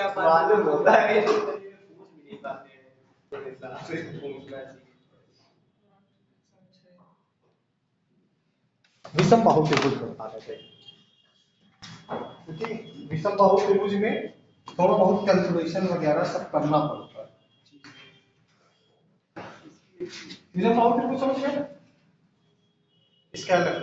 क्या मालूम होता है, पूछ भी नहीं पाते हैं, तो हिसाब से पूछना चाहिए। विषम बाहु त्रिभुज बताना चाहिए, क्योंकि विषम बाहु त्रिभुज में थोड़ा बहुत कैलकुलेशन वगैरह सब करना पड़ता है। विषम बाहु त्रिभुज समझ गए ना? इसका अलग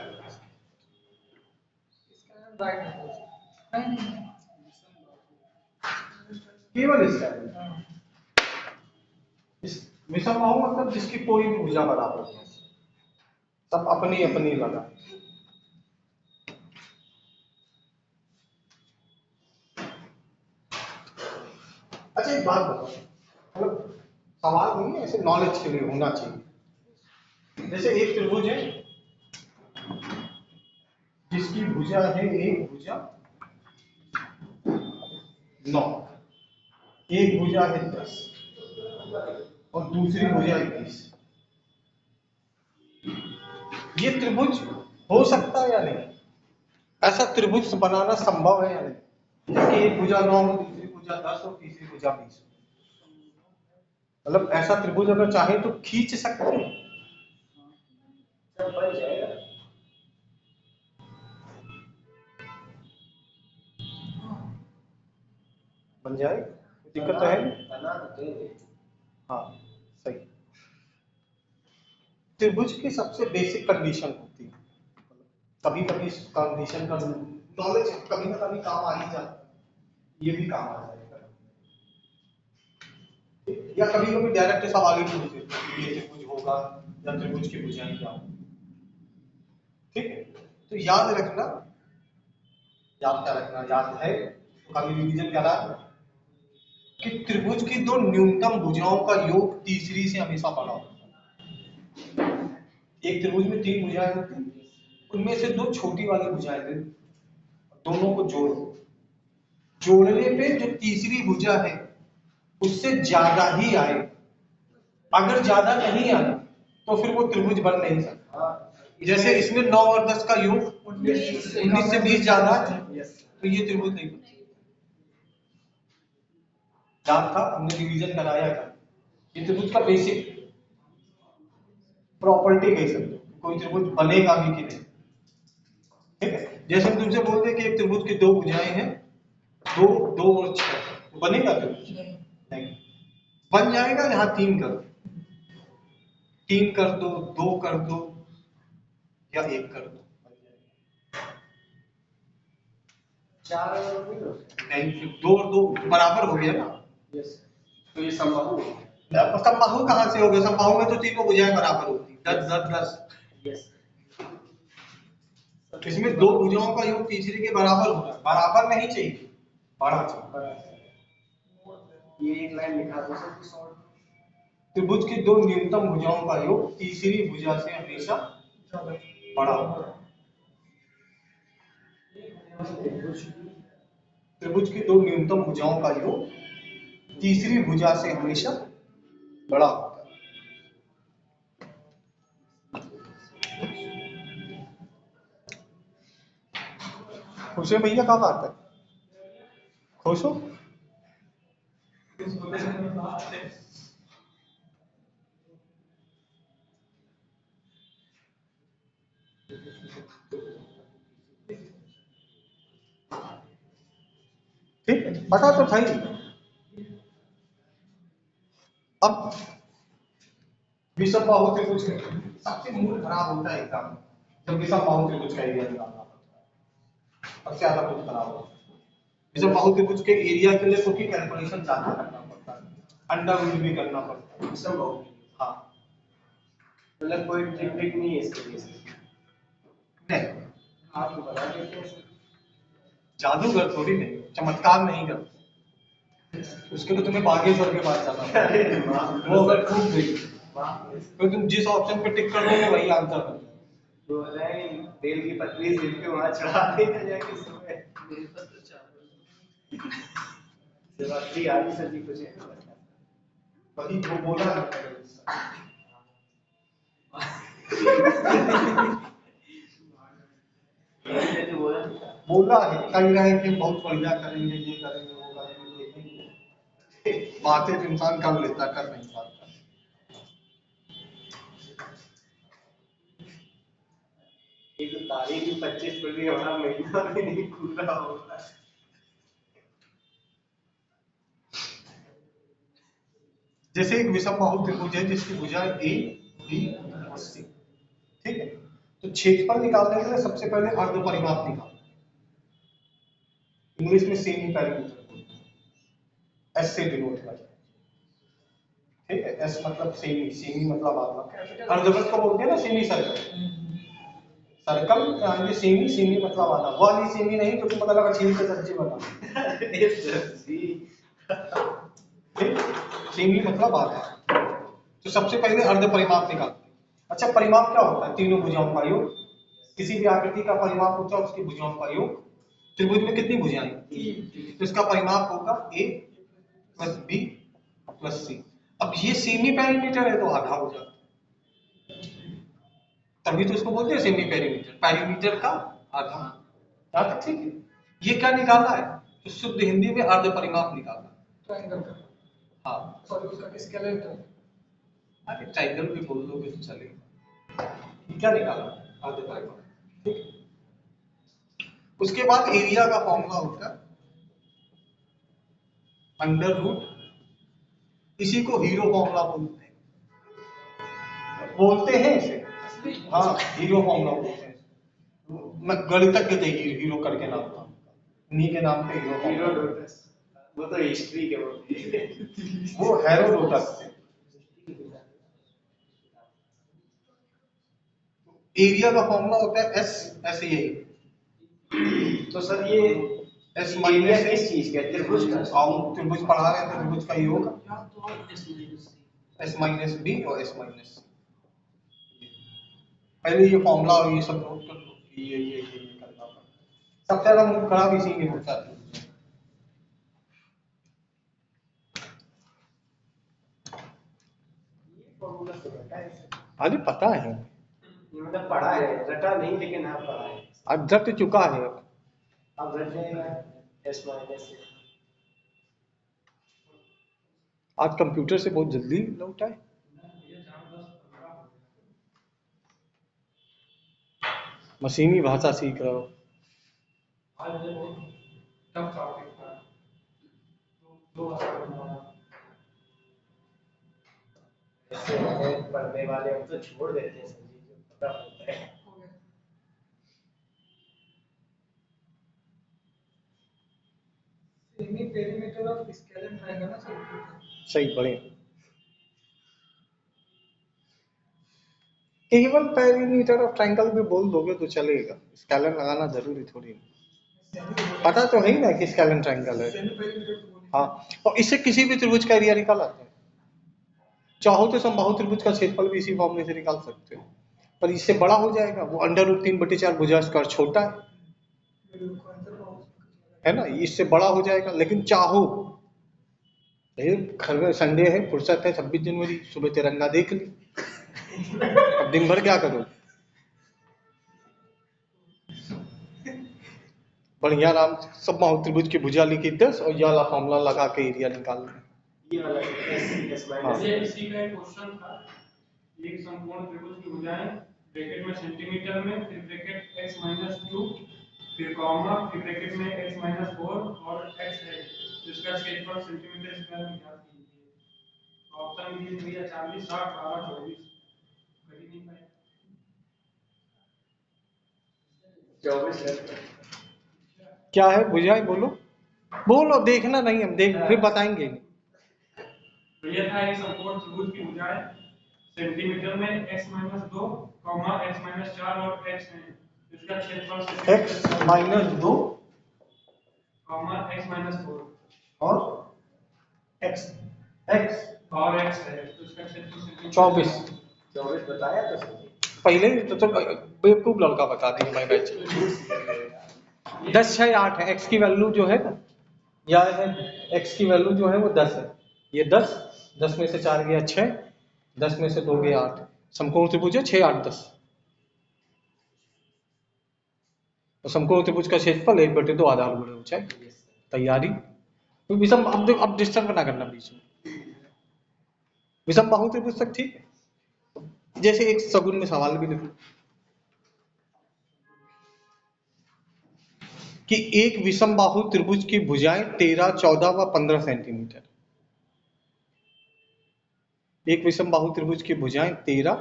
केवल इसका इस विषम बाहु मतलब जिसकी कोई भी भुजा बराबर नहीं, सब अपनी अपनी लगा। अच्छा एक बात बताओ, मतलब सवाल नहीं है, ऐसे नॉलेज के लिए होना चाहिए। जैसे एक त्रिभुज है जिसकी भुजा है एक भुजा 9, एक भुजा है 10 और दूसरी भुजा 21। ये त्रिभुज हो सकता है या नहीं? ऐसा त्रिभुज बनाना संभव है या नहीं? जबकि एक भुजा 9 हो, दूसरी भुजा 10 और तीसरी भुजा 20। मतलब ऐसा त्रिभुज अगर चाहे तो खींच सकते हैं। बन जाएगा, बन जाए, दिक्कत तो है नहीं। बना तो देंगे। हाँ सही। त्रिभुज की सबसे बेसिक कंडीशन होती है, कभी कभी इस कंडीशन का नॉलेज कभी ना कभी काम आ ही जाता है, ये भी काम आ जाएगा। या कभी कभी डायरेक्ट सवाल ही पूछ देते हैं कि ये त्रिभुज होगा या त्रिभुज की भुजाएं क्या होंगी। ठीक है, तो याद रखना, याद क्या रखना, याद है तो कभी रिवीजन करा कि त्रिभुज की दो न्यूनतम भुजाओं का योग तीसरी से हमेशा बड़ा होता है। एक त्रिभुज में 3 भुजाएं होती हैं, उनमें से 2 छोटी वाली भुजाएं ले, दोनों को जोड़ो, जोड़ने पे जो तीसरी भुजा है उससे ज्यादा ही आए। अगर ज्यादा नहीं आए तो फिर वो त्रिभुज बन नहीं सकता। जैसे इसमें 9 और 10 का योग 19 से 20 ज्यादा है, तो ये त्रिभुज नहीं बनता। याद था, हमने रिवीजन कराया था। ये त्रिभुज का बेसिक प्रॉपर्टी कह सकते हो, कोई त्रिभुज बनेगा भी कि नहीं। ठीक है, जैसे हम तुमसे बोलते हैं कि एक त्रिभुज की 2 भुजाएं हैं, 2, 2 और 6, तो बनेगा त्रिभुज? नहीं। बन जाएगा यहाँ 3 कर दो, 3 कर दो, 2 कर दो या 1 कर दो, 4 नहीं, 2 और 2 बराबर हो गया ना। यस, तो ये संभव है। समबाहु कहां से हो गया? समबाहु में तो तीनों भुजाएं बराबर होती, 10 10 10। यस, इसमें 2 भुजाओं का योग तीसरी के बराबर होगा, बराबर नहीं चाहिए, बड़ा चाहिए। ये एक लाइन लिखा दो सर, शॉर्ट। त्रिभुज की 2 न्यूनतम भुजाओं का योग तीसरी भुजा से हमेशा बड़ा होगा। त्रिभुज की 2 न्यूनतम भुजाओं का योग तीसरी भुजा से हमेशा बड़ा होता है। खुश है भैया, कहाँ बात है? खुश हो? ठीक है, बता तो था ही। अब विषम बाहु त्रिभुज सबसे मूल खराब होता है एग्जाम, जब विषम बाहु त्रिभुज का एरिया निकालना पड़ता है, सबसे ज्यादा कुछ खराब होता है। विषम बाहु त्रिभुज के एरिया के लिए क्योंकि कैलकुलेशन ज्यादा करना पड़ता है, अंडर रूट भी करना पड़ता है। विषम बाहु, हाँ, मतलब कोई ट्रिक नहीं है इसके लिए? नहीं, आप बता देते हैं सर। जादूगर थोड़ी नहीं, चमत्कार नहीं करते, उसके लिए तुम्हें बागेश्वर के पास जाना पड़ेगा। वो अगर खूब गई तो तुम जिस ऑप्शन पे टिक कर दोगे वही आंसर है। तो रेल की पटरी से के वहां चढ़ा देगा जाके सुबह। सेवाश्री आदि सर जी कुछ है वही वो बोला है। बोला है, कह रहे हैं कि बहुत बढ़िया करेंगे, ये करेंगे, वो करेंगे, बातें तो इंसान कर लेता, कर नहीं पाता। एक तो तारीख भी 25 खुल रही है, हमारा महीना भी नहीं खुल रहा होगा। जैसे एक विषमबाहु त्रिभुज है जिसकी भुजाएं ए बी और सी, ठीक है। तो क्षेत्रफल निकालने के लिए सबसे पहले अर्ध परिमाप निकालना, इंग्लिश में सेमी पेरीमीटर, एस से डिनोट करते हैं, ठीक है। एस मतलब सेमी, सेमी मतलब आधा, अर्धवृत्त को बोलते हैं ना सेमी सर्कल, सर्कल ये सेमी, सेमी मतलब आधा, वाली सेमी नहीं तो पता लगा छील के सब्जी बना, ठीक, सेमी मतलब आधा। तो सबसे पहले अर्ध परिमाप निकालते हैं। अच्छा, परिमाप क्या होता है? तीनों भुजाओं का योग। किसी भी आकृति का परिमाप होता है उसकी भुजाओं का योग। त्रिभुज में कितनी भुजाएं? तो इसका परिमाप होगा a प्लस बी प्लस सी। अब ये सेमी पेरीमीटर है तो आधा हो जाता है, तभी तो इसको बोलते हैं सेमी पेरीमीटर, पेरीमीटर का आधा। यहां तक ठीक है। ये क्या निकाला है? तो शुद्ध हिंदी में अर्ध परिमाप निकाला, ट्रायंगल का, हाँ। सॉरी उसका स्केलेटन, अरे ट्रायंगल भी बोल दोगे तो चलेगा। क्या निकाला? अर्ध परिमाप, ठीक। उसके बाद एरिया का फॉर्मूला होता है अंडर रूट, इसी को हीरो फॉर्मूला बोलते हैं, इसे, हाँ हीरो फॉर्मूला बोलते हैं। मैं गणितज्ञ थे हीरो करके नाम था, उन्हीं के नाम पे हीरो फॉर्मूला। हेरोडोटस, वो तो हिस्ट्री के वो हेरोडोटस थे। एरिया का फॉर्मूला होता है एस, एस यही। तो सर ये एस एरिया माइनस किस चीज का? त्रिभुज का? हम त्रिभुज पढ़ा रहे हैं तो त्रिभुज का योग एस माइनस बी और एस माइनस सी। पहले ये फॉर्मूला और ये सब नोट कर लो, ये करना पड़ता है। सबसे ज्यादा मूड खराब इसी में होता है। अरे पता है, मतलब पढ़ा है, रटा नहीं, लेकिन हाँ पढ़ा है। अब रट चुका है। अब रट जाएगा एस माइनस से। आज कंप्यूटर से बहुत जल्दी लौटा है। मशीनी भाषा सीख रहे हो। ऐसे पढ़ने वाले हम तो छोड़ देते हैं सर जी, जो पता होता है। Semi perimeter of skeleton triangle ना सर, सही पढ़े। केवल पेरीमीटर ऑफ ट्रायंगल भी बोल दोगे तो चलेगा, स्केलर लगाना जरूरी थोड़ी है। पता तो है ही ना कि स्केलर ट्रायंगल है। सेमी पेरीमीटर तो बोल, हाँ, और इससे किसी भी त्रिभुज का एरिया निकाल आते हैं। चाहो तो समबाहु त्रिभुज का क्षेत्रफल भी इसी फॉर्मूले से निकाल सकते हो, पर इससे बड़ा हो जाएगा। वो अंडर रूट 3/4 भुजा स्क्वायर छोटा है ना, इससे बड़ा हो जाएगा। लेकिन चाहो, घर में संडे है, फुर्सत है, 26 जनवरी सुबह तिरंगा देख ली, अब दिन भर क्या करो? बढ़िया आराम से समबाहु त्रिभुज की भुजा लिखी 10 और ये वाला फॉर्मूला लगा के एरिया निकाल लें। ये वाला एस हाँ। माइनस। ये इसी का एक क्वेश्चन था, एक समकोण त्रिभुज की भुजाएं ब्रैकेट में सेंटीमीटर में, फिर ब्रैकेट x-2, फिर कॉमा, फिर ब्रैकेट में x-4 और x है, जिसका क्षेत्रफल सेंटीमीटर स्क्वायर में ज्ञात कीजिए। ऑप्शन दिए भैया 40, 60, 12, 24, कर ही नहीं पाए। 24 क्या है भुजाएं? बोलो बोलो, देखना नहीं, हम देख फिर बताएंगे। तो ये था एक समकोण त्रिभुज की भुजाएं सेंटीमीटर में x-2, x-4 और x है, जिसका क्षेत्रफल x-2 x-4 और x और x है, तो इसका क्षेत्रफल 24 बताया तो सर। पहले ही तो बेवकूफ लड़का बता दिया मैं बैच। 10, 6, 8 है। x की वैल्यू जो है ना, या है x की वैल्यू जो है वो 10 है। ये 10 में से 4 गया 6, 10 में से 2 गया 8। समकोण त्रिभुज है 6, 8, 10। तो समकोण त्रिभुज का क्षेत्रफल 1/2 आधार गुणे ऊंचाई। तैयारी। अब डिस्टर्ब ना करना बीच में। विषम बाहु त्रिभुज तक ठीक है। जैसे एक सगुन में सवाल भी लिखो कि एक विषम बाहु त्रिभुज की भुजाएं 13, 14 व 15 सेंटीमीटर। एक विषम बाहु त्रिभुज की भुजाएं 13,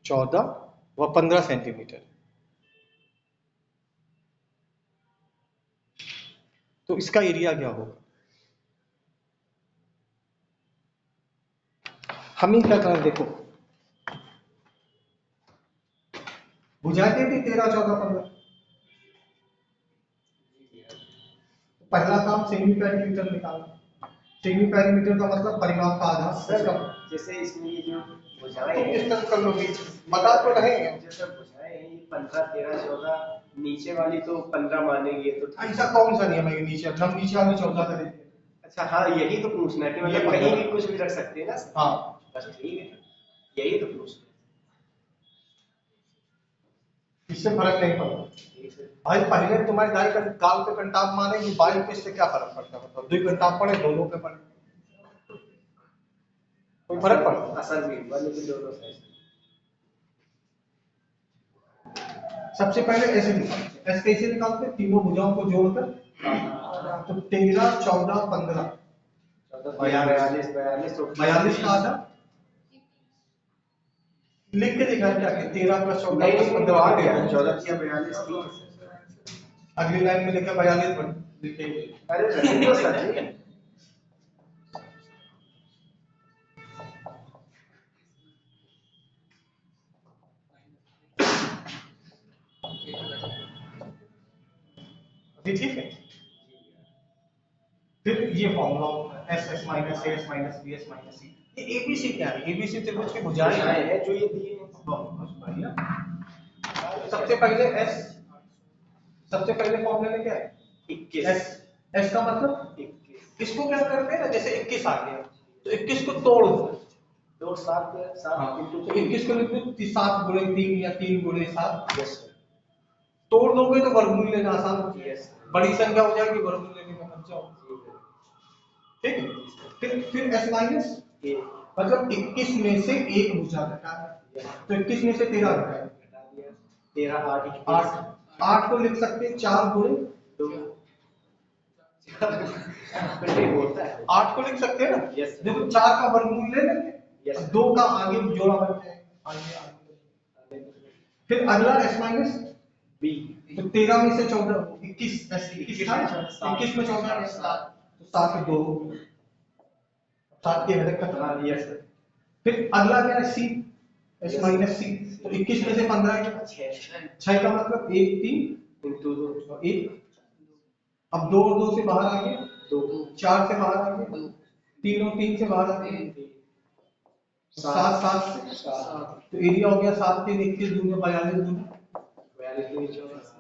14 व 15 सेंटीमीटर। तो इसका एरिया क्या होगा? हम ही क्या करें, देखो भुजाएं थी 13, 14, 15। पहला काम सेमी पेरीमीटर निकालना। सेमी पेरीमीटर का मतलब परिमाप का आधा। सर जैसे इसमें ये जो भुजाएं तुम हैं, किस तरह कर लोगे, बता तो रहे हैं। जैसे भुजाएं हैं ये 15, 13, 14, नीचे वाली तो 15 मानेंगे तो ठीक ऐसा है। कौन सा नियम है कि नीचे हम नीचे वाली 14 का देते हैं? अच्छा हाँ, यही तो पूछना है कि ये मतलब कहीं 15 भी कुछ भी रख सकते हैं ना सर? हाँ, बस ठीक है, यही तो पूछना इससे फर्क नहीं पड़ता। है। ठीक है। भाई पहले तुम्हारे दाई का गाल पे कंटाप मारे कि बाई पे, इससे क्या फर्क पड़ता है? मतलब 2 कंटाप पड़े, दोनों पे पड़े, कोई फर्क पड़ता? असल में लेकिन दोनों साइड सबसे पहले ऐसे निकालते, ऐसे कैसे निकालते? तीनों भुजाओं को जोड़कर। तो 13, 14, 15, 42, 42 का आधा लिख के दिखा क्या कि 13 + 14 + 15 आ गया 14 या 42 ठीक है। अगली लाइन में लिखा 42 लिखे। अरे रखिए सर जी। अभी ठीक है। फिर ये formula S S minus A S minus B S minus C. ये एबीसी क्या है? एबीसी त्रिभुज की भुजाएं है जो ये दिए हैं। बहुत बढ़िया। सबसे पहले एस, सबसे पहले फॉर्मूले में क्या है? 21। एस, एस का मतलब 21 इसको क्या करते हैं ना, जैसे 21 आ गया तो 21 को तोड़ दो। तो 7 तो 21 को लिख दो 7 × 3 या 3 × 7। Yes sir. तोड़ दोगे तो वर्गमूल लेना आसान हो जाएगा। यस। बड़ी संख्या हो जाएगी, वर्गमूल लेने में खर्चा होगा। ठीक है। फिर एस माइनस ये मतलब 21 में से एक भुजा घटा है, तो 21 में से 13 घटाए, घटा दिया 13, 8, 8। 8 को लिख सकते हैं 4 × 2 नहीं होता है। 8 को लिख सकते हैं ना। Yes, sir. देखो 4 का वर्गमूल ले लेंगे, Yes, sir. 2 का आगे जोड़ा बनता है, आगे। फिर अगला एस माइनस बी तो 13 में से 14 21 एस 21 था, 21 में 14 है 7, तो 7 के 2 7 के घटक खत्म। Yes sir. फिर अगला क्या है? सी, एस माइनस सी, तो 21 में से 15 है, 6 का मतलब 1 3 इनटू 2 और 1। अब 2 और 2 से बाहर आ गए, 2 4 से बाहर आ गए, 3 और 3 से बाहर आ गए, 7 7 से 7। तो एरिया हो गया 7 3 21 दूनी 42 दूनी 42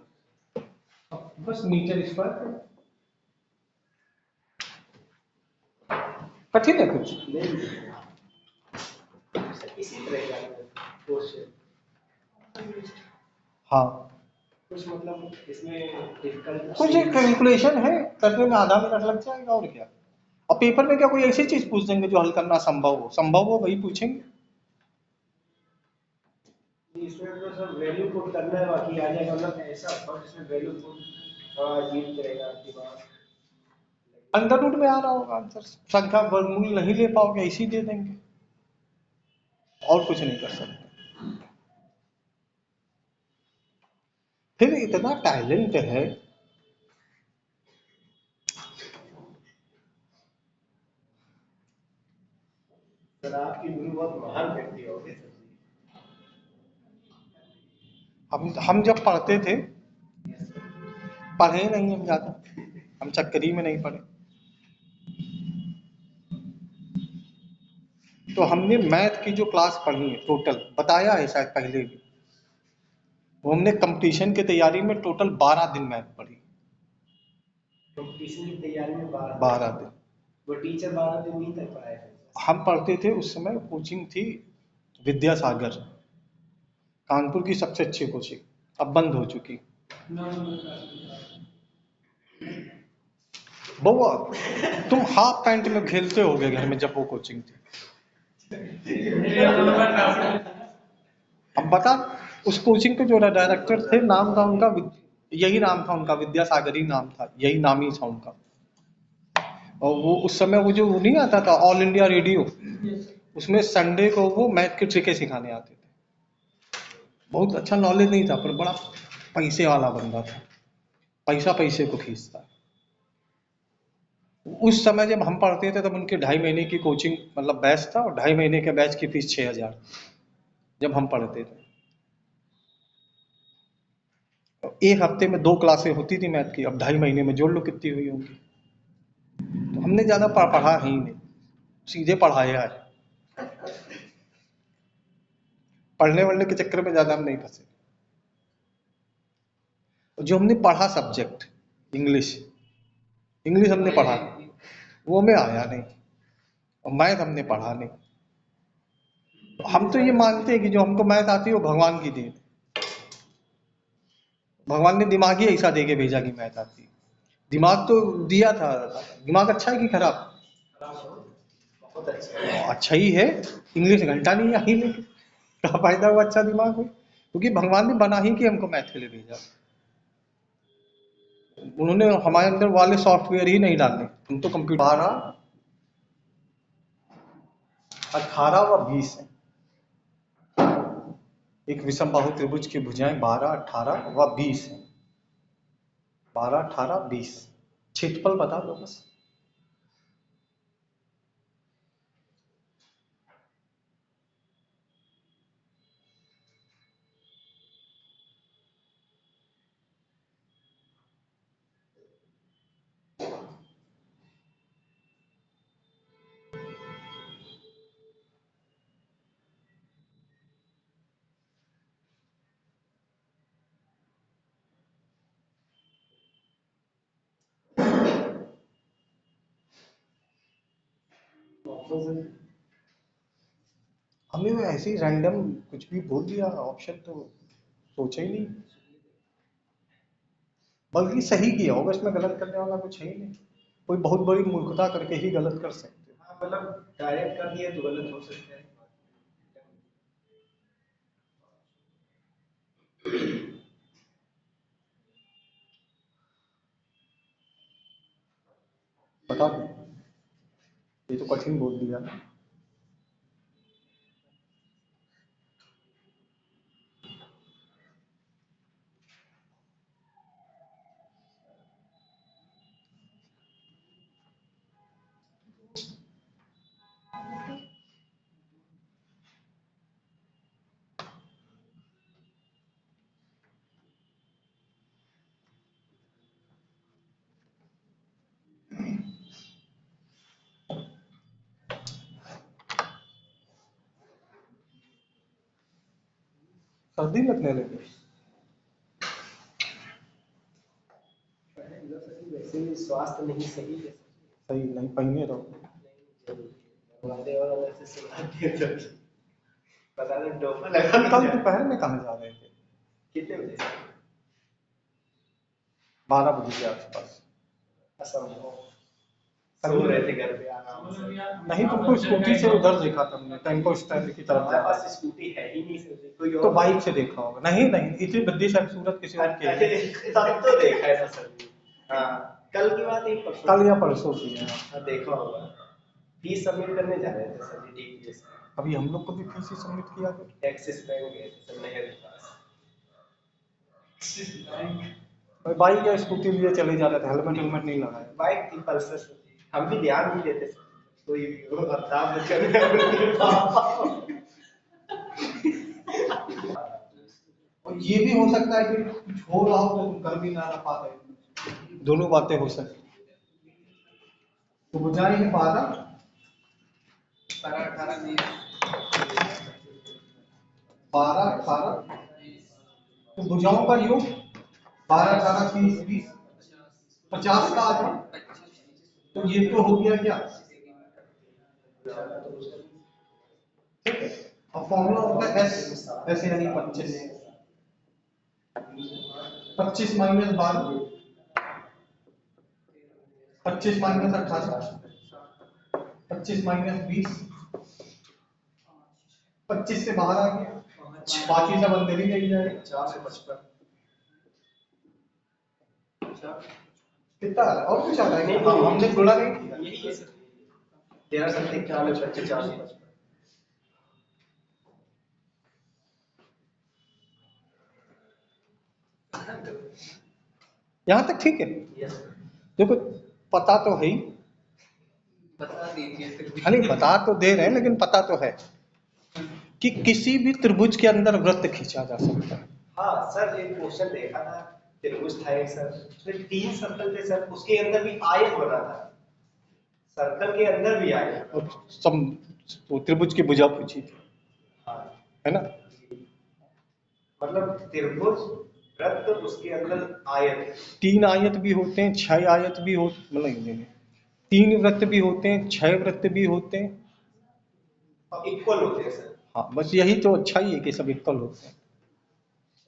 बस मीटर स्क्वायर। कठिन है कुछ? नहीं इसी तरह का क्वेश्चन। हाँ, कुछ मतलब इसमें डिफिकल्ट कुछ कैलकुलेशन है, करने में आधा मिनट लग जाएगा और क्या। और पेपर में क्या कोई ऐसी चीज पूछ देंगे जो हल करना संभव हो वही पूछेंगे। इसमें तो सब वैल्यू पुट करना है, बाकी आ जाएगा। मतलब ऐसा और इसमें वैल्यू पुट थोड़ा अजीब करेगा दिमाग। अंडर रूट में आ रहा होगा आंसर, संख्या वर्गमूल नहीं ले पाओगे ऐसे दे देंगे, और कुछ नहीं कर सकते। फिर इतना टैलेंट है। सर आपकी गुरु बहुत महान व्यक्ति हो गए। हम जब पढ़ते थे, पढ़े नहीं हम ज्यादा, हम चक्करी में नहीं पढ़े, तो हमने मैथ की जो क्लास पढ़ी है टोटल बताया है शायद पहले भी, वो हमने कंपटीशन की तैयारी में टोटल 12 दिन मैथ पढ़ी। कंपटीशन की तैयारी में 12 दिन वो टीचर 12 दिन नहीं तक पढ़ाए थे। हम पढ़ते थे। उस समय कोचिंग थी विद्यासागर, कानपुर की सबसे अच्छी कोचिंग, अब बंद हो चुकी। बउआ तुम हाफ पैंट में खेलते होगे घर में जब वो कोचिंग थी। ये नंबर ट्रांसलेट। अब बता, उस कोचिंग के जो डायरेक्टर थे, नाम था उनका यही नाम था उनका, विद्यासागर ही नाम था, यही नाम ही था उनका। और वो उस समय वो जो नहीं आता था ऑल इंडिया रेडियो, उसमें संडे को वो मैथ की ट्रिकें सिखाने आते थे। बहुत अच्छा नॉलेज नहीं था, पर बड़ा पैसे वाला बंदा था, पैसा पैसे को खींचता। उस समय जब हम पढ़ते थे तब उनके 2.5 महीने की कोचिंग मतलब बैच था, और 2.5 महीने के बैच की फीस 6,000 जब हम पढ़ते थे। एक हफ्ते में 2 क्लासें होती थी मैथ की, अब 2.5 महीने में जोड़ लो कितनी हुई होंगी। तो हमने ज्यादा पढ़ा ही नहीं, सीधे पढ़ाया है। पढ़ने वढ़ने के चक्कर में ज्यादा हम नहीं फंसे। जो हमने पढ़ा सब्जेक्ट इंग्लिश, इंग्लिश हमने पढ़ा, वो हमें आया नहीं, और मैथ हमने पढ़ा नहीं। तो हम तो ये मानते हैं कि जो हमको मैथ आती है वो भगवान की देन, भगवान ने दिमाग ही ऐसा दे के भेजा कि मैथ आती है। दिमाग तो दिया था, दिमाग अच्छा है कि खराब? बहुत अच्छा है। अच्छा ही है, इंग्लिश घंटा नहीं आई, लेकिन क्या फायदा हुआ अच्छा दिमाग हो, क्योंकि भगवान ने बना ही कि हमको मैथ के लिए भेजा। उन्होंने हमारे अंदर वाले सॉफ्टवेयर ही नहीं डालने, हम तो कंप्यूटर 12, 18 व 20 है। एक विषमबाहु त्रिभुज की भुजाएं 12, 18 व 20 है। 12, 18, 20 क्षेत्रफल बता दो बस। हमने तो ऐसे ही रैंडम कुछ भी बोल दिया, ऑप्शन तो सोचा ही नहीं, बल्कि सही किया होगा, इसमें गलत करने वाला कुछ है ही नहीं। कोई बहुत बड़ी मूर्खता करके ही गलत कर सकते हो। हाँ, मतलब डायरेक्ट कर दिए तो गलत हो सकता है। बता दो, ये तो कठिन बोल दिया ना। सर्दी लगने लगी। वैसे भी स्वास्थ्य नहीं सही है। सही नहीं, पहने रहो। वादे वाला वैसे सुनाते हैं तो पता नहीं टोपा लगा के कल जा- दोपहर में कहाँ जा रहे थे? कितने बजे से? 12 बजे के आसपास। असंभव। सो रहे थे घर पे आराम से। नहीं, तुमको स्कूटी से उधर देखा था हमने, टेम्पो स्टैंड की तरफ जा हमारे रहा पास था। स्कूटी है ही नहीं सर, कोई तो और बाइक से देखा होगा। नहीं नहीं, इतनी बद्दी से सूरत किसी और के अरे लिए। तब तो देखा है सर। हाँ, कल की बात है, परसों कल या परसों की है। हाँ, देखा होगा। फीस सबमिट करने जा रहे थे सर जी, टीपीएस अभी हम लोग को भी फीस ही सबमिट किया था। एक्सिस बैंक गए थे सर, नहर के पास। भाई बाइक या स्कूटी लिए चले जा रहे थे, हेलमेट हेलमेट नहीं लगाया। बाइक थी पल्सर से। हम भी ध्यान नहीं देते सर, कोई भी हो अर्थात करने और ये भी हो सकता है कि कुछ हो रहा हो तो तुम कर भी ना पाते, दोनों बातें हो सकती। तो बुझाई है 12, 18, तो भुजाओं का योग 12, 18, 30, 20, 50 का आ जाए, तो ये तो हो गया क्या? ठीक है। अब फॉर्मूला होता है एस, एस यानी 25, 25 माइनस 12, 25 माइनस 18, 25 माइनस 20, 25 से बाहर आ गया, बाकी सब अंदर ही रह जाएगा। 4 से 55 कितना आ रहा है? और कुछ आ रहा है? नहीं, हाँ, हमने गुणा नहीं किया। यही है सर। 13 समथिंग 40 25 4 से 55 यहाँ तक ठीक है। यस देखो पता तो है ही, बता दीजिए फिर भी। नहीं बता तो दे रहे हैं लेकिन पता तो है कि किसी भी त्रिभुज के अंदर वृत्त खींचा जा सकता है। हाँ सर, एक क्वेश्चन देखा था, त्रिभुज था एक सर, उसमें 3 सर्कल थे सर, उसके अंदर भी आयत बना था, सर्कल के अंदर भी आयत। और तो त्रिभुज की भुजा पूछी थी, हाँ है ना? मतलब त्रिभुज वृत्त उसके अंदर आयत। 3 आयत भी होते हैं, 6 आयत भी हो, मतलब 3 वृत्त भी होते हैं, 6 वृत्त भी होते हैं। और इक्वल होते हैं सर। हाँ बस यही तो अच्छा ही है कि सब इक्वल होते हैं।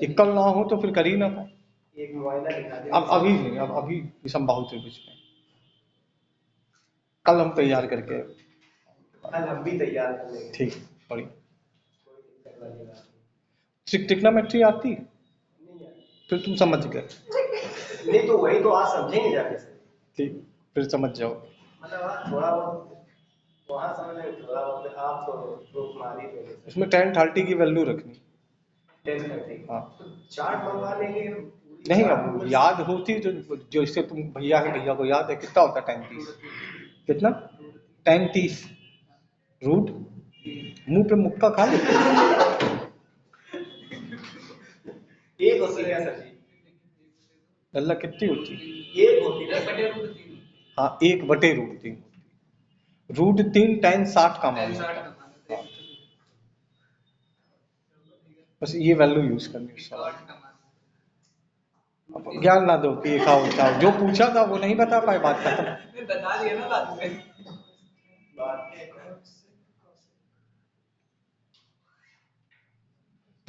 इक्वल ना हो तो फिर कर ही ना पाए। एक मुआयना दिखा दे। अब अभी नहीं, अब अभी समबाहु त्रिभुज में कल हम तैयार करके, कल हम भी तैयार कर लेंगे। ठीक बड़ी कोई दिक्कत वाली बात नहीं। ट्रिग्नोमेट्री आती नहीं यार। फिर तुम समझ गए, नहीं तो वही तो आज समझेंगे जाके सर। ठीक फिर समझ जाओ। मतलब आज थोड़ा बहुत वहाँ समझे, थोड़ा बहुत आप तो प्रूफ मार ही दोगे सर। उसमें tan 30 की वैल्यू रखनी। 10 30। हाँ चार्ट मंगवा लेंगे। नहीं, अब याद होती जो इससे तुम भैया है, भैया को याद है कितना होता है tan 30? कितना? tan 30 रूट मुंह पे मुक्का खा ले। एक होती है सर जी। अल्लाह कितनी होती? एक होती है बटे रूट 3। हाँ 1/√3 √3 tan 60 का मान होता है। हाँ, बस ये वैल्यू यूज करनी है सवाल। अब ज्ञान ना दो कि खाओ खाओ, जो पूछा था वो नहीं बता पाए, बात खत्म। बता दिया ना बाद में।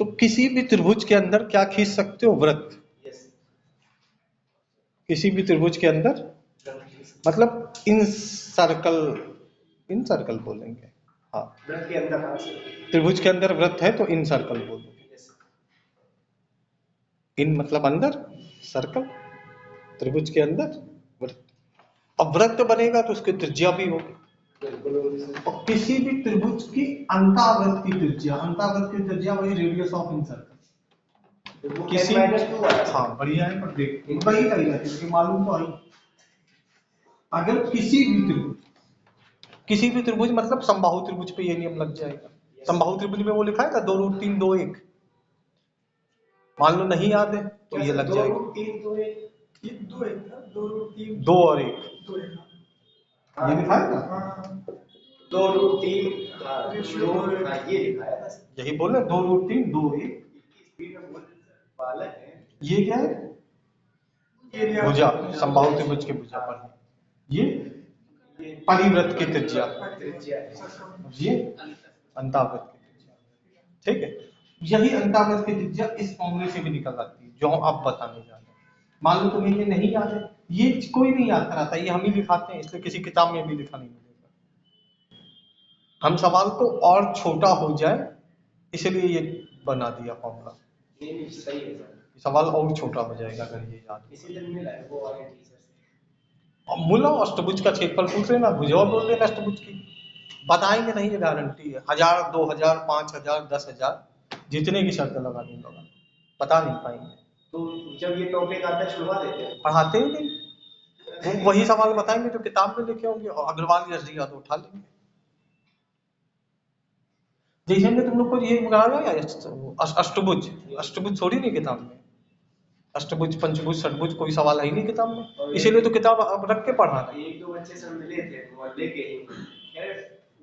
तो किसी भी त्रिभुज के अंदर क्या खींच सकते हो? वृत्त। यस। किसी भी त्रिभुज के अंदर मतलब इन सर्कल बोलेंगे। हाँ वृत्त के अंदर हाँ सर। त्रिभुज के अंदर वृत्त है तो इन सर्कल बोलोगे। यस। इन मतलब अंदर, सर्कल, त्रिभुज के अंदर वृत्त। अब वृत्त बनेगा तो उसकी त्रिज्या भी होगी। बिल्कुल होगी सर। और किसी भी त्रिभुज की अंतावृत्त की त्रिज्या, अंतावृत्त की त्रिज्या वही रेडियस ऑफ इन सर्कल। किसी -2 वाला। हाँ बढ़िया है, पर देख वही कही जाती है, मालूम तो आई। अगर किसी भी त्रिभुज मतलब समबाहु त्रिभुज पे ये नियम लग जाएगा। समबाहु त्रिभुज में वो लिखा है ना 2√3 2 1, मान लो नहीं याद है तो ये लग जाएगा 2√3 2 1 2 1 था, 2 रूट 3 2 और 1, 2 1। ये लिखा है ना, हाँ 2√3 हाँ ये लिखा है बस। यही बोल रहे 2√3 2 1। स्पीड में बोल पालक है। ये क्या है? एरिया भुजा, समबाहु त्रिभुज की भुजा पर ये परिवृत्त की त्रिज्या, त्रिज्या। ये अंतावृत्त की त्रिज्या। ठीक है, यही अंतावृत्त की त्रिज्या इस फॉर्मूले से भी निकल आती है जो हम अब बताने जा रहे हैं। मान लो तुम्हें ये नहीं याद है, ये कोई नहीं याद कराता, ये हम ही लिखाते हैं, इसलिए किसी किताब में भी लिखा नहीं मिलेगा। हम सवाल को और छोटा हो जाए इसलिए ये बना दिया फॉर्मूला। नहीं सही है सर। सवाल और छोटा हो जाएगा अगर ये याद हो। इसी दिन मिला है वो वाले टीचर से। अब मूला अष्टभुज का क्षेत्रफल पूछ लेना, भुजा बोल देना अष्टभुज की, बताएंगे नहीं ये गारंटी है। 1000 2000 5000 10,000 जितने की शर्त लगा दूंगा, बता नहीं पाएंगे। तो जब ये टॉपिक आता है छुड़वा देते हैं। पढ़ाते ही नहीं, वो वही सवाल बताएंगे जो किताब में लिखे होंगे और अग्रवाल यस दिया तो उठा लेंगे। जैसे में तुम लोग को ये बताया अष्टभुज, अष्टभुज थोड़ी नहीं किताब में, अष्टभुज पंचभुज षटभुज कोई सवाल है ही नहीं किताब में, इसीलिए तो किताब अब रख के पढ़ाना है। एक दो बच्चे सब मिले थे मोहल्ले के ही,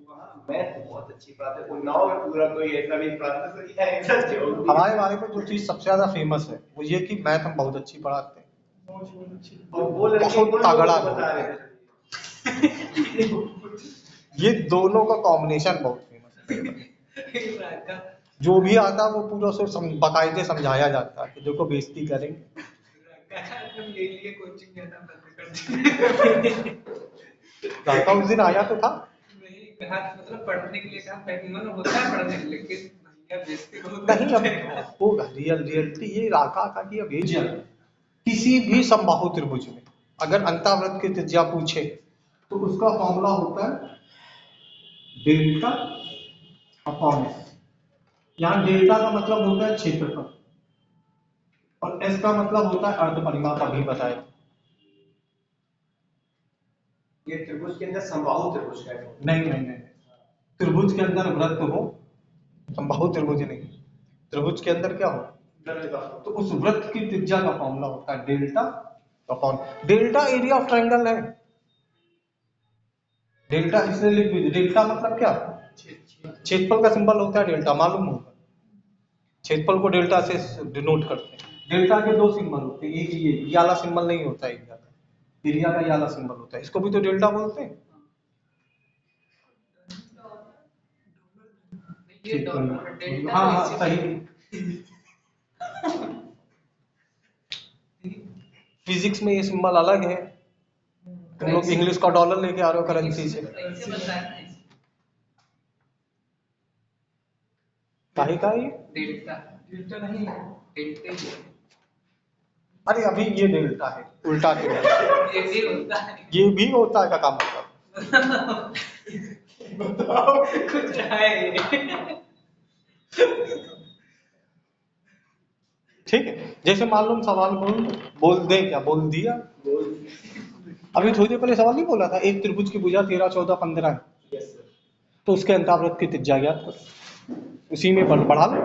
वहाँ मैथ बहुत अच्छी बात है, उन्नाव में पूरा कोई ऐसा नहीं पढ़ाता सर, ये ऐसा क्यों? हमारे बारे में जो चीज सबसे ज्यादा फेमस है वो ये कि मैथ हम बहुत अच्छी पढ़ाते हैं, बहुत अच्छी। और वो लड़के बहुत उन लोगों तगड़ा को बता रहे थे। ये दोनों का कॉम्बिनेशन बहुत फेमस है। जो भी आता है वो पूरा उसे बाकायदे समझाया जाता है कि देखो बेइज्जती करेंगे। ले लिए कोचिंग लेना बंद कर दिया। लड़का उस दिन आया तो था, नहीं कहा मतलब पढ़ने के लिए कहा मन होता है पढ़ने के लिए, लेकिन भैया बेइज्जती बहुत नहीं अब होगा रियलिटी ये राका का कि अब किसी भी समबाहु त्रिभुज में अगर अंतःवृत्त की त्रिज्या पूछे तो उसका फॉर्मूला होता है डेल्टा अपॉन एस। यहाँ डेल्टा का मतलब होता है क्षेत्रफल और एस का मतलब होता है अर्ध परिमाप, अभी बताया। ये त्रिभुज के अंदर समबाहु त्रिभुज का है। नहीं त्रिभुज के अंदर वृत्त हो, समबाहु त्रिभुज नहीं, त्रिभुज के अंदर क्या हो वृत्त का तो उस वृत्त की त्रिज्या का फॉर्मूला होता है delta upon delta area of triangle है। डेल्टा इसने लिख दीजिए, डेल्टा मतलब क्या क्षेत्रफल का सिंबल होता है डेल्टा, मालूम होगा क्षेत्रफल को डेल्टा से डिनोट करते हैं। डेल्टा के दो सिंबल होते हैं, एक ये वाला सिंबल नहीं होता है एरिया का, एरिया का ये वाला सिंबल होता है, इसको भी तो डेल्टा बोलते हैं। हाँ सही। फिजिक्स में ये सिंबल अलग है, तुम लोग इंग्लिश का डॉलर लेके आ रहे हो करेंसी से। काहे का ये डेल्टा नहीं है, डेल्टा, अरे अभी ये डेल्टा है उल्टा के ये भी होता है, ये भी होता है का मतलब बताओ कुछ है। ठीक है। जैसे मान लो सवाल बोल दे, क्या बोल दिया, अभी थोड़ी देर पहले सवाल नहीं बोला था एक त्रिभुज की भुजा 13, 14, 15 है, तो उसके अंतःवृत्त की त्रिज्या ज्ञात करो, उसी में बढ़ा लो।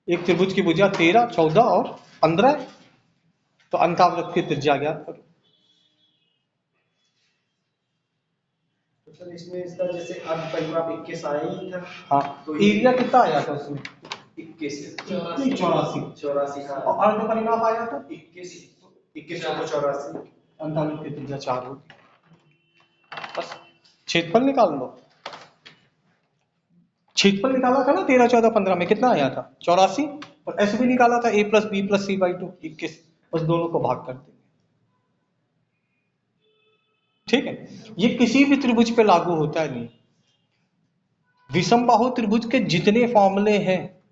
एक त्रिभुज की भुजा 13, 14 और 15 है, तो अंतःवृत्त की त्रिज्या ज्ञात करो। मतलब इसमें इसका जैसे अर्ध परिमाप 21 आया ही था। हाँ तो एरिया कितना आया था उसमें 21 84 हाँ और अर्ध परिमाप आया था 21 84 अंतःवृत्त की त्रिज्या 4 होती। बस क्षेत्रफल निकाल लो, क्षेत्रफल निकाला था ना 13, 14, 15 में कितना आया था 84 और एस भी निकाला था a plus b plus c by 2 21, बस दोनों को भाग कर देंगे। ठीक है, ये किसी भी त्रिभुज पे लागू होता है नहीं। विषमबाहु त्रिभुज के जितने फॉर्मूले हैं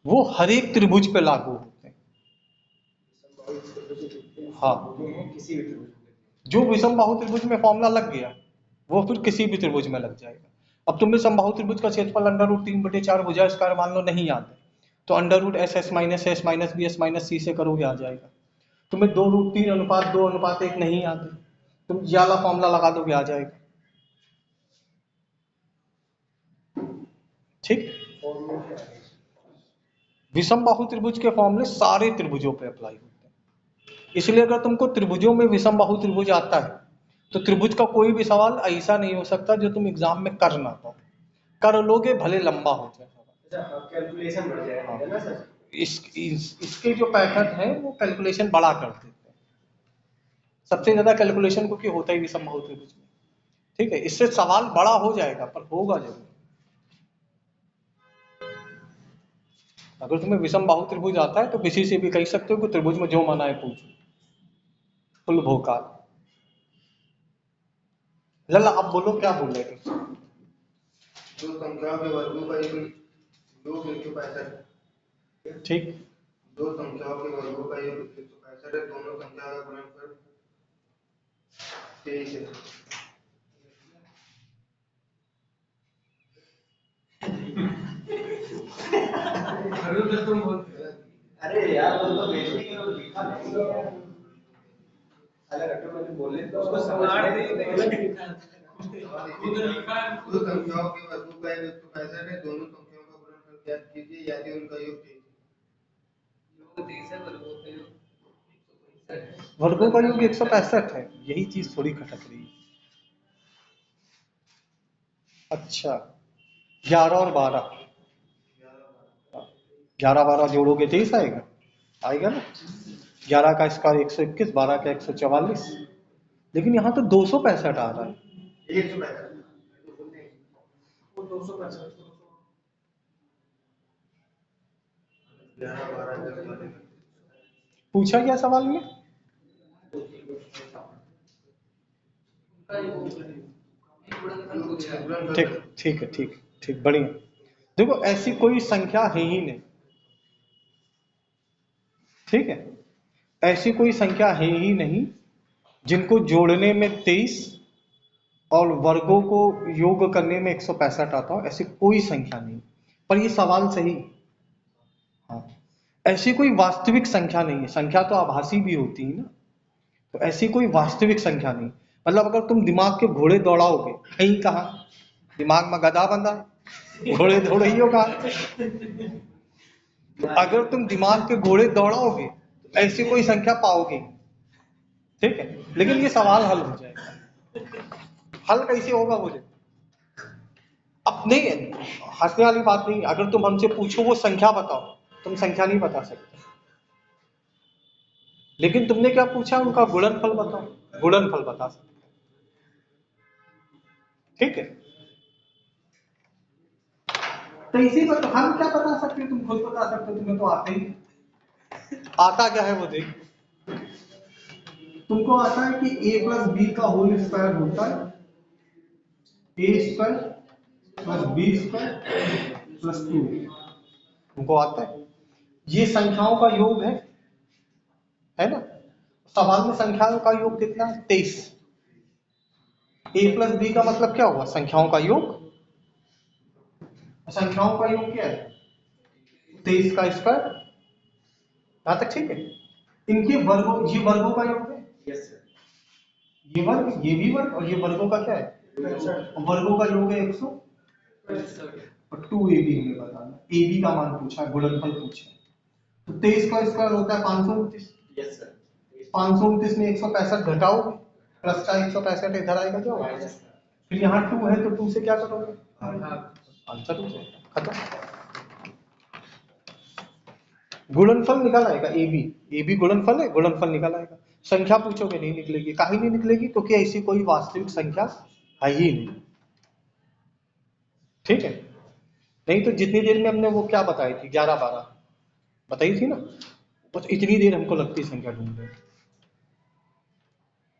वो हर एक त्रिभुज पे लागू होते हैं। हाँ किसी भी त्रिभुज जो विषमबाहु त्रिभुज में फॉर्मूला लग गया वो फिर किसी भी त्रिभुज में लग जाएगा। अब तुम्हें समबाहु त्रिभुज का क्षेत्रफल √3/4 भुजा स्क्वायर मान लो नहीं याद है तो √SS minus S minus B S minus C से करोगे आ जाएगा। तुम्हें 2√3:2:1 नहीं याद है, तुम ये वाला फॉर्मूला लगा दोगे आ जाएगा। ठीक, विषमबाहु त्रिभुज के फॉर्मूले सारे त्रिभुजों पे अप्लाई होते हैं। इसलिए अगर तुमको त्रिभुजों में विषमबाहु त्रिभुज आता है तो त्रिभुज का कोई भी सवाल ऐसा नहीं हो सकता जो तुम एग्जाम में कर ना पाओ, कर लोगे भले लंबा हो जाए। कैलकुलेशन बढ़ जाएगा है ना सर। इसके जो पैटर्न है वो कैलकुलेशन बड़ा कर देते हैं, सबसे ज्यादा कैलकुलेशन क्योंकि होता ही विषमबाहु त्रिभुज में। ठीक है, इससे सवाल बड़ा हो जाएगा पर होगा जरूर। अगर तुम्हें विषमबाहु त्रिभुज आता है तो किसी से भी कह सकते हो कि त्रिभुज में जो माना है पूछो, फुल भोकाल। लल्ला अब बोलो क्या बोल रहे थे। दो संख्याओं के वर्गों का योग 165। ठीक, दो संख्याओं के वर्गों का योग 165 है, दोनों संख्या का गुणनफल 23 है। अरे यार वो तो बेइज्जती करो, लिखा नहीं है यार। अलग ऑटोमेटिक बोले तो उसको समझ में खुद लिखा है। दो संख्याओं के वर्गों का योग 165 है, दोनों संख्याओं का गुणनफल ज्ञात कीजिए यदि उनका योग 23 है। वर्गों का योग 165 है, यही चीज थोड़ी खटक रही है। अच्छा 11 और 12, 11 12 जोड़ोगे 23 आएगा, आएगा ना। 11 का स्क्वायर 121, 12 का 144, लेकिन यहाँ तो 265 आ रहा है। 165 वो 265 11 12 10 पूछा क्या सवाल में? योग पूछा है। गुणनफल ठीक ठीक है, ठीक बढ़िया। देखो ऐसी कोई संख्या है ही नहीं, ठीक है, ऐसी कोई संख्या है ही नहीं जिनको जोड़ने में 23 और वर्गों को योग करने में 165 आता हो, ऐसी कोई संख्या नहीं। पर ये सवाल सही, हाँ, ऐसी कोई वास्तविक संख्या नहीं है। संख्या तो आभासी भी होती है ना, तो ऐसी कोई वास्तविक संख्या नहीं। मतलब अगर तुम दिमाग के घोड़े दौड़ाओगे, कहीं कहाँ दिमाग में गधा बंधा है, घोड़े दौड़ाइयो कहाँ। तो अगर तुम दिमाग के घोड़े दौड़ाओगे तो ऐसी कोई संख्या पाओगे, ठीक है। लेकिन ये सवाल हल हो जाएगा। हल कैसे होगा वो देखो। अब नहीं है, हंसने वाली बात नहीं। अगर तुम हमसे पूछो वो संख्या बताओ, तुम संख्या नहीं बता सकते। लेकिन तुमने क्या पूछा, उनका गुणनफल बताओ, गुणनफल बता सकते, ठीक है। तो इसी पर हम क्या बता सकते हो, तुम खुद बता सकते हो, तुम्हें तो आते ही। आता क्या है वो देख, तुमको आता है कि a प्लस बी का होल स्क्वायर होता है a square plus b square plus 2। तुमको आता है, ये संख्याओं का योग है ना। सवाल में संख्याओं का योग कितना है, 23। a प्लस बी का मतलब क्या हुआ, संख्याओं का योग। संख्याओं का योग क्या है, 23 का स्क्वायर। यहां तक ठीक है। इनके वर्गों, ये वर्गों का योग है, यस सर। ये वर्ग, ये भी वर्ग, और ये वर्गों का क्या है, वर्गों का योग है 100। और 2ab हमें बताना, ab का मान पूछा, गुणनफल पूछा। तो 23 का स्क्वायर होता है 529। Yes sir. 529 में 165 घटाओ, प्लस का 165 इधर आएगा, क्या होगा। माइनस फिर यहाँ 2 है तो 2 से क्या करोगे, आंसर हो जाएगा, खत्म। गुणनफल निकल आएगा, ab गुणनफल है, गुणनफल निकल आएगा। संख्या पूछोगे नहीं निकलेगी, काहे नहीं निकलेगी, क्योंकि ऐसी कोई वास्तविक संख्या है ही नहीं, ठीक है। नहीं तो जितनी देर में हमने वो क्या बताई थी, 11-12 बताई थी ना, बस इतनी देर हमको लगती संख्या ढूंढने,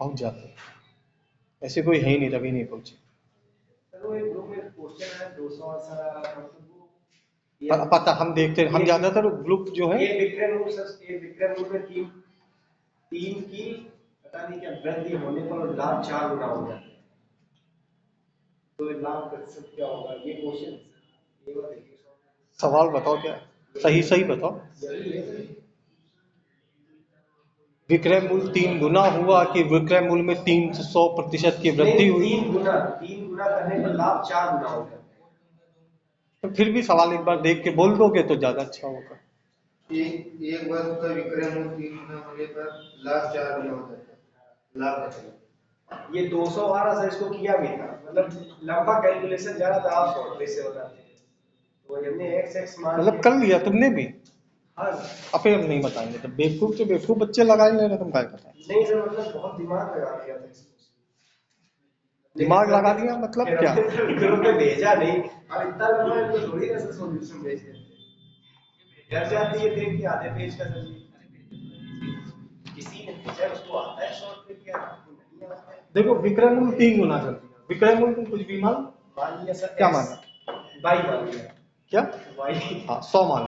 पहुंच जाते। ऐसे कोई है ही नहीं, तभी नहीं पहुंचे। सर वो एक ग्रुप में क्वेश्चन है 200 सर, पता हम देखते, हम ज्यादातर ग्रुप जो है, ये विक्रम रूप सर, ये विक्रम रूप में तीन की पता नहीं क्या वृद्धि होने पर लाभ 4 गुना हो जाता है, तो लाभ प्रतिशत क्या होगा, ये क्वेश्चन ये बात देखिए। सवाल बताओ क्या है? सही बताओ। यही है सर। विक्रय मूल्य 3 गुना हुआ कि विक्रय मूल्य में 300% की वृद्धि हुई। 3 गुना करने पर लाभ 4 गुना हो जाता है। तो फिर भी सवाल एक बार देख के बोल दोगे तो ज्यादा अच्छा होगा। एक वर्ष का विक्रय मूल्य 3 गुना होने पर लाभ 4 गुना हो जाता है, लाभ है। ये 200 वाला सर इसको किया भी था, मतलब लंबा कैलकुलेशन जा रहा था, आप शॉर्ट वे से बताते हैं, तो हमने x मान मतलब कर लिया तुमने भी। हाँ अब फिर हम नहीं बताएंगे, तो बेवकूफ से बेवकूफ बच्चे लगा ही ले रहे, तुम क्या बताएं। नहीं सर, मतलब बहुत दिमाग लगा दिया था इसको, दिमाग लगा दिया मतलब क्या, ग्रुप में भेजा नहीं, अब इतना लंबा इनको थोड़ी ना सर सॉल्यूशन भेज देते, घर जाती है देख के आधे पेज का सर, किसी ने भेजा उसको आता है शॉर्ट में क्या नहीं आता है। देखो विक्रय मूल्य 3 गुना कर दिया, विक्रय मूल्य तुम कुछ भी मान मान लिया सर, क्या माना, बाई मान लिया, क्या बाई हाँ 100 मान